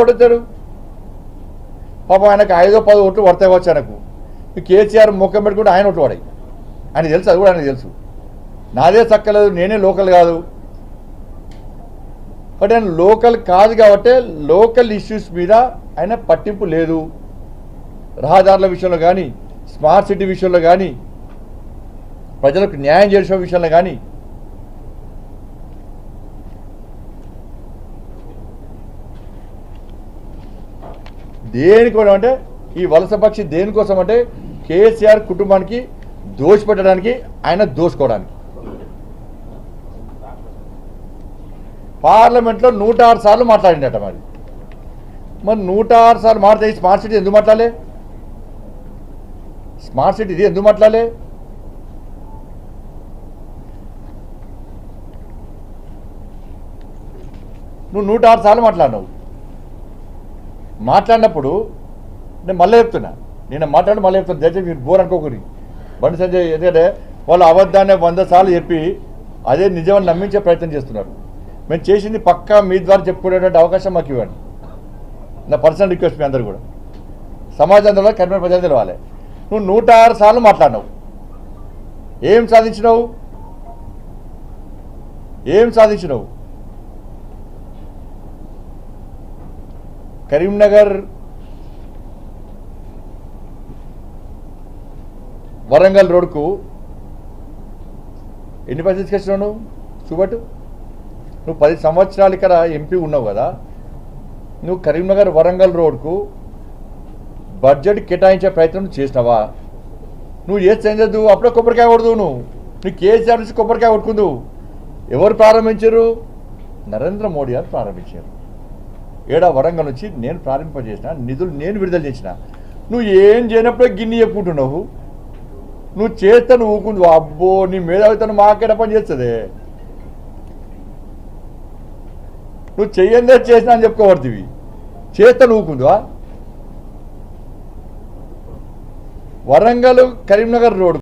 ఓడతాడు పాపం ఆయనకు 5-10 ఓట్లు పడతాయి వచ్చి ఆయనకు కేసీఆర్ ముఖం పెట్టుకుంటే ఆయన ఓట్లు పడాయి ఆయన తెలుసు అది కూడా ఆయనకు తెలుసు నాదే చక్కలేదు నేనే లోకల్ కాదు బట్ ఆయన లోకల్ కాదు కాబట్టి లోకల్ ఇష్యూస్ మీద ఆయన పట్టింపు లేదు రహదారుల విషయంలో కానీ స్మార్ట్ సిటీ విషయంలో కానీ ప్రజలకు న్యాయం చేసే విషయంలో కానీ దేనికోసం అంటే ఈ వలస పక్షి దేనికోసం అంటే కేసీఆర్ కుటుంబానికి దోషపెట్టడానికి ఆయన దోసుకోవడానికి పార్లమెంట్లో 106 సార్లు మాట్లాడిందట మరి 106 సార్లు మాట్లాడే స్మార్ట్ సిటీ ఎందుకు మాట్లాడలే స్మార్ట్ సిటీ ఇది ఎందుకు మాట్లాడలే నువ్వు 106 సార్లు మాట్లాడినావు మాట్లాడినప్పుడు నేను మళ్ళీ చెప్తున్నా నేను మాట్లాడి మళ్ళీ చెప్తాను దయచేసి మీరు బోర్ అనుకోకూడదు బండి సంజయ్ ఎందుకంటే వాళ్ళు అబద్ధాన్ని 100 సార్లు చెప్పి అదే నిజమని నమ్మించే ప్రయత్నం చేస్తున్నారు మేము చేసింది పక్కా మీ ద్వారా చెప్పుకునేటువంటి అవకాశం మాకు ఇవ్వండి నా పర్సనల్ రిక్వెస్ట్ మీ అందరు కూడా సమాజంలో కరీంనగర్ ప్రజలు తెలవాలి నువ్వు 106 సార్లు మాట్లాడినావు ఏం సాధించినావు కరీంనగర్ వరంగల్ రోడ్కు ఎన్ని పైసలు తీసుకొచ్చినావు నువ్వు చూపట్టు నువ్వు 10 సంవత్సరాలు ఇక్కడ ఎంపీ ఉన్నావు కదా నువ్వు కరీంనగర్ వరంగల్ రోడ్కు బడ్జెట్ కేటాయించే ప్రయత్నం చేసినావా నువ్వు చేస్తే ఏం చేద్దు అప్పుడే కొబ్బరికాయ కొడుదు నువ్వు కేసీఆర్ నుంచి కొబ్బరికాయ కొట్టుకుందు ఎవరు ప్రారంభించారు నరేంద్ర మోడీ గారు ప్రారంభించారు వరంగల్ నుంచి నేను ప్రారంభింపజేసిన నిధులు నేను విడుదల చేసిన నువ్వు ఏం చేయనప్పుడే గిన్ని చెప్పుకుంటున్నావు నువ్వు చేస్తే నువ్వు ఊకుందు అబ్బో నీ మేధావితను మాకేట పని చేస్తుంది నువ్వు చెయ్యందే చేసినా అని చెప్పుకోబడుతుంది చేస్తే నువ్వు ఊకుందువా వరంగల్ కరీంనగర్ రోడ్